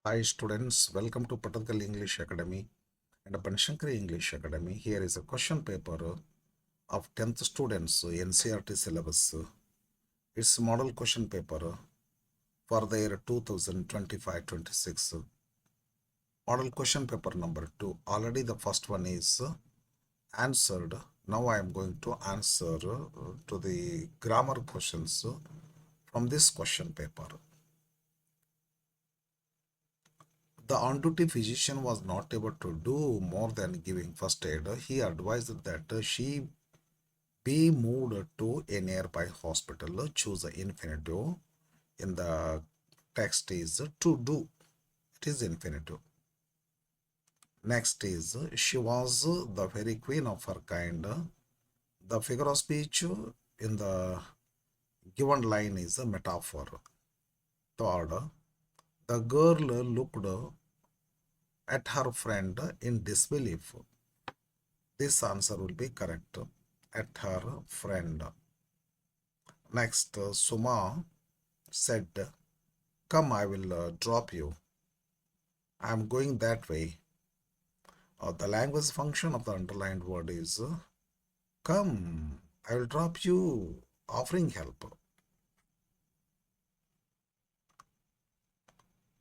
Hi students, welcome to Patanjali English Academy and Panshankari English Academy. Here is a question paper of 10th students NCERT syllabus. It's model question paper for the year 2025-26. Model question paper number 2. Already the first one is answered. Now I am going to answer to the grammar questions from this question paper. The on-duty physician was not able to do more than giving first aid. He advised that she be moved to a nearby hospital. Choose the infinitive. In the text is to do. It is infinitive. Next is she was the very queen of her kind. The figure of speech in the given line is a metaphor. Third, the girl looked at her friend in disbelief. This answer will be correct. At her friend. Next, Suma said, "Come, I will drop you. I am going that way." The language function of the underlined word is come, I will drop you, offering help.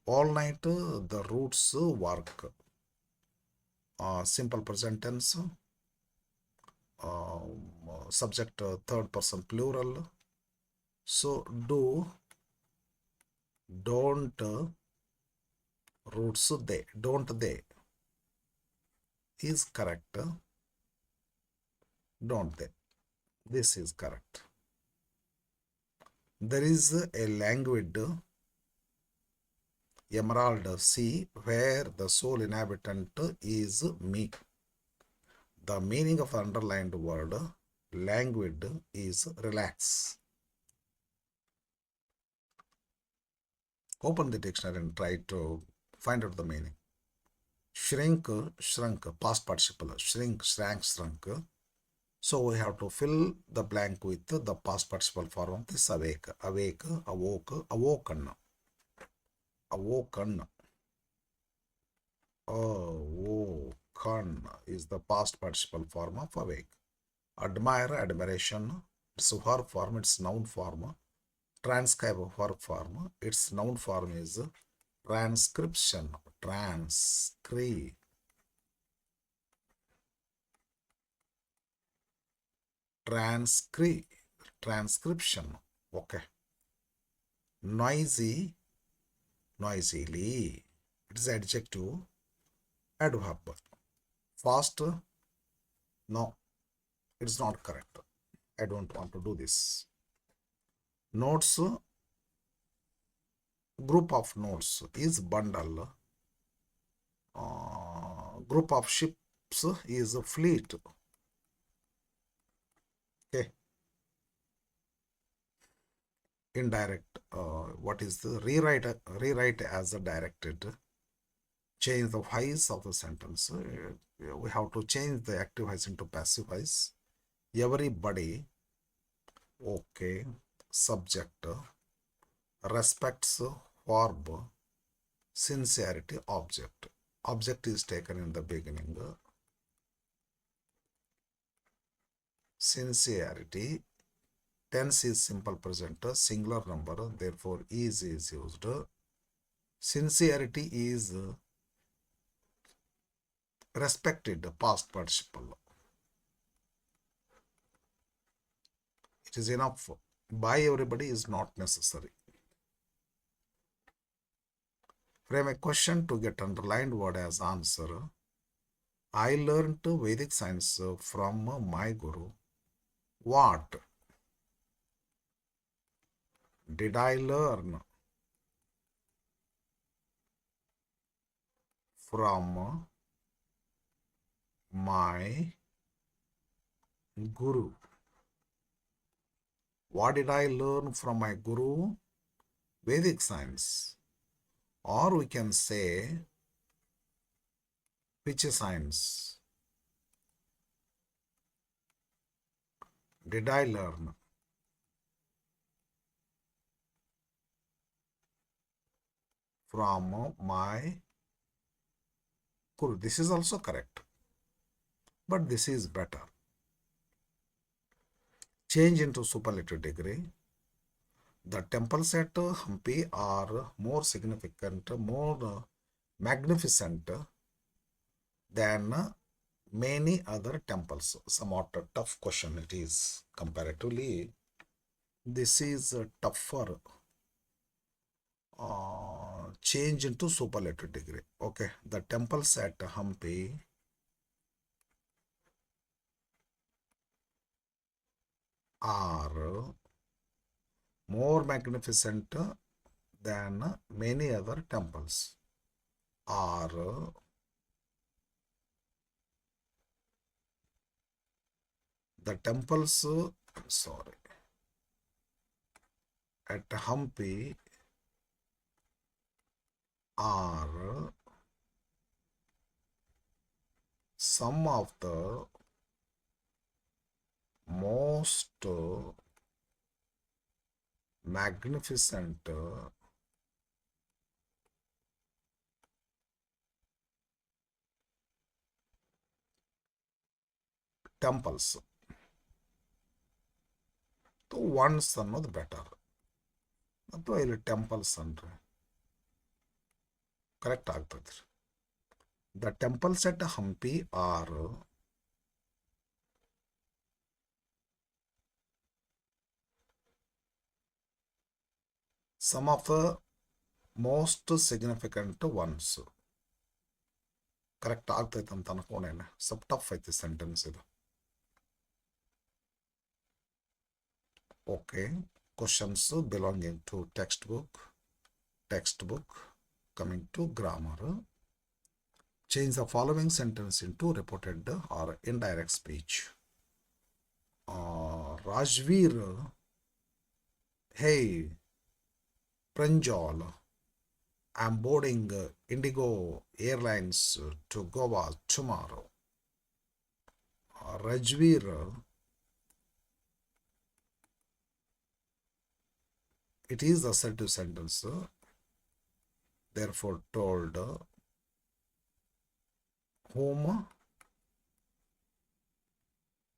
All night, the roots work. Simple present tense. Subject third person plural. So do, don't, roots they, don't they is correct. Don't they? This is correct. There is a languid emerald sea where the sole inhabitant is me. The meaning of the underlined word languid is relax. Open the dictionary and try to find out the meaning. Shrink, shrunk, past participle. Shrink, shrank, shrunk. So we have to fill the blank with the past participle form of this awake. Awake, awoke, awoken. Awoken. Awoken is the past participle form of awake. Admire, admiration. It's a verb form, it's noun form. Transcribe, verb form. Its noun form is transcription. Transcribe. Transcription. Okay. Noisy, noisily. It is adjective, adverb. Fast, no, it's not correct. I don't want to do this. Notes, group of notes is bundle. Group of ships is fleet. Okay. Indirect. What is the rewrite? Rewrite as a directed. Change the voice of the sentence. We have to change the active voice into passive voice. Everybody. Okay. Subject. Respects, verb. Sincerity, object. Object is taken in the beginning. Sincerity. Tense is simple present, singular number, therefore is used. Sincerity is respected, past participle. It is enough. By everybody is not necessary. Frame a question to get underlined word as answer. I learned Vedic science from my guru. What did I learn from my guru? What did I learn from my guru? Vedic science. Or we can say, which science did I learn? from my Guru. This is also correct, but this is better. Change into superlative degree. The temples at Hampi are more significant, more magnificent than many other temples. Somewhat a tough question it is comparatively. This is tougher. Change into superlative degree. Okay, the temples at Hampi are more magnificent than many other temples. Are the temples, sorry, at Hampi are some of the most magnificent temples. So once ಅನ್ನೋದು better ಅಥವಾ ಇಲ್ಲಿ temples ಅಂದ್ರೆ correct ಆಗ್ತದೆ. The temples at Hampi are some of the most significant ones. Correct ಆಗ್ತೈತೆ ಅಂತ ಅನ್ಕೊಂಡೇನೆ. ಸ್ವಲ್ಪ tough ಐತಿ sentence ಇದು. Okay, questions belonging to textbook. Coming to grammar. Change the following sentence into reported or indirect speech. Rajveer, hey, Pranjal, I'm boarding Indigo Airlines to Goa tomorrow. Rajveer, it is assertive sentence, therefore told whom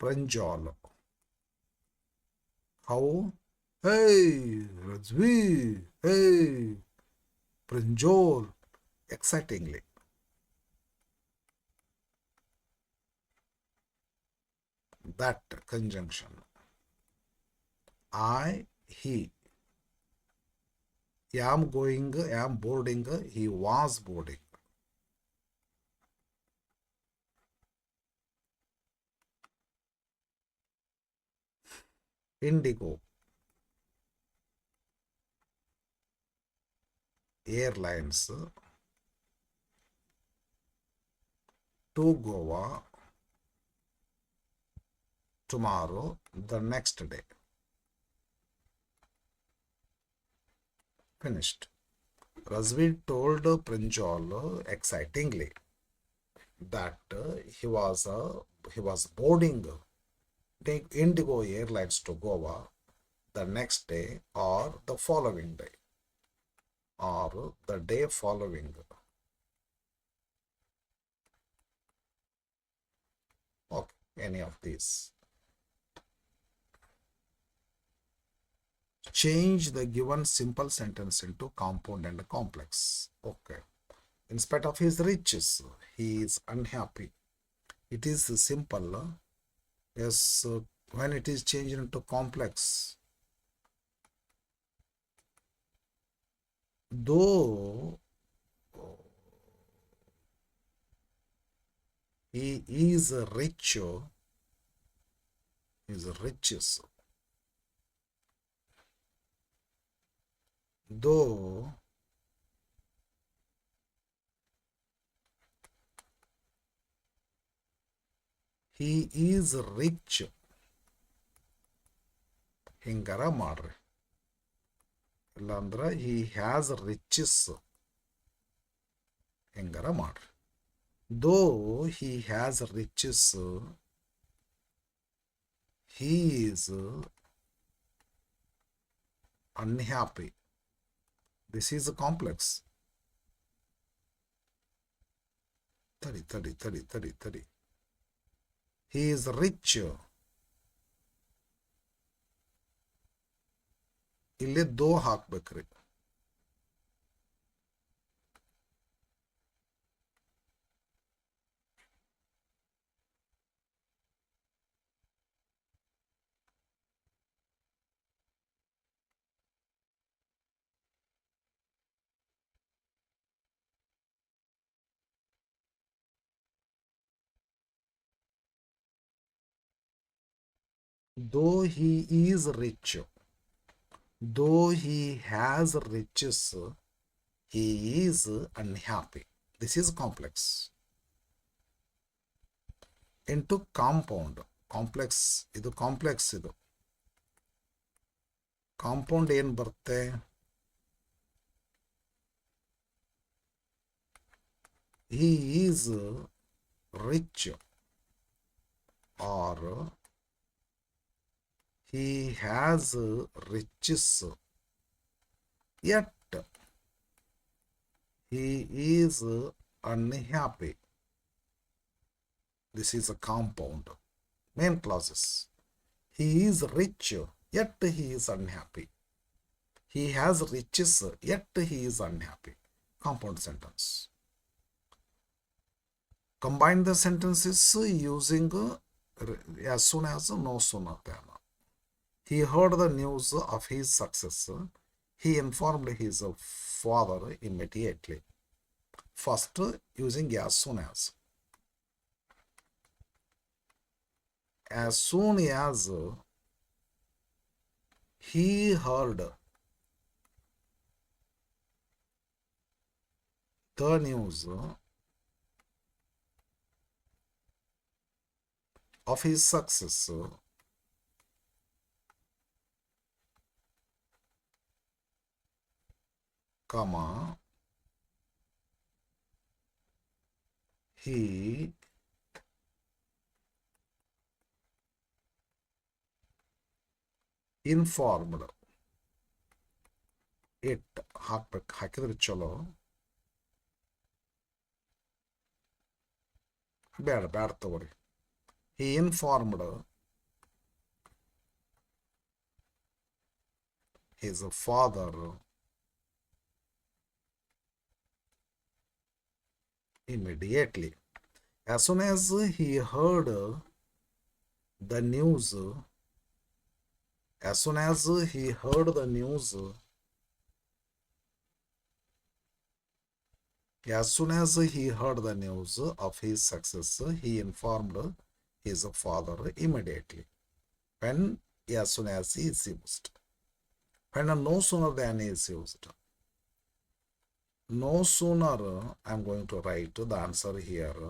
Pranjal. How? Hey, Rajveer, hey, Pranjal, excitingly. That conjunction. I, he. Am going, am boarding, he was boarding. Indigo Airlines to Goa tomorrow, the next day. Finished. Rajveer told Pranjal excitingly that he was boarding Indigo Airlines to Goa the next day or the following day or the day following. Okay, any of these. Change the given simple sentence into compound and complex. Okay. In spite of his riches, he is unhappy. It is simple. Yes, when it is changed into complex, though he is rich, his riches, though he is rich, ಹಿಂಗಾರ ಮಾಡ್ರಿ. ಇಲ್ಲಾಂದ್ರೆ he has riches, ಹಿಂಗಾರ ಮಾಡ್ರಿ. Though he has riches, he is unhappy. This is complex. ತಡಿ. He is rich. ಇಲ್ಲಿ ದೋ ಹಾಕ್ಬೇಕ್ರಿ. Though he is rich, though he has riches, he is unhappy. This is complex. Into compound. Complex. ಇದು complex. ಇದು compound ಏನು ಬರುತ್ತೆ? he is rich or he has riches, yet he is unhappy. This is a compound. Main clauses. He is rich, yet he is unhappy. He has riches, yet he is unhappy. Compound sentence. Combine the sentences using as soon as, no sooner than. He heard the news of his success. He informed his father immediately. First, using as soon as. As soon as he heard the news of his success, comma, he informed it. ಹಾಕಿದ್ರೆ ಚಲೋ. ಬೇಡ ತಗೋರಿ. He informed his father immediately. As soon as he heard the news, as soon as he heard the news, as soon as he heard the news of his success, he informed his father immediately. When as soon as is used. When no sooner than is used. No sooner, I am going to write the answer here.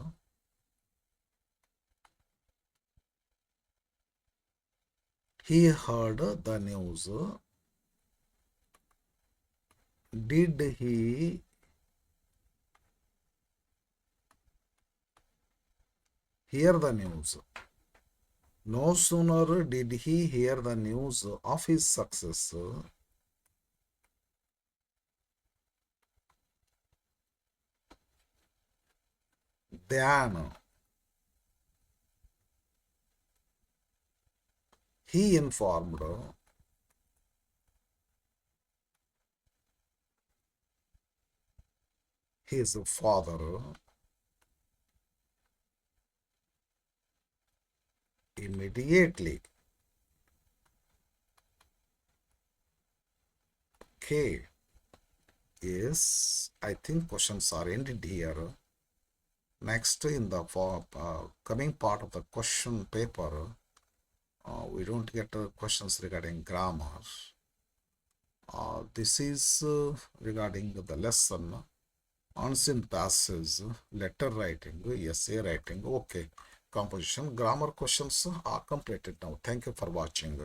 He heard the news. Did he hear the news? No sooner did he hear the news of his success than he informed his father immediately. Okay. Yes, I think questions are ended here. Next, in the coming part of the question paper, we don't get questions regarding grammar. This is regarding the lesson on synthesis, letter writing, essay writing. Okay, composition, grammar questions are completed now. Thank you for watching.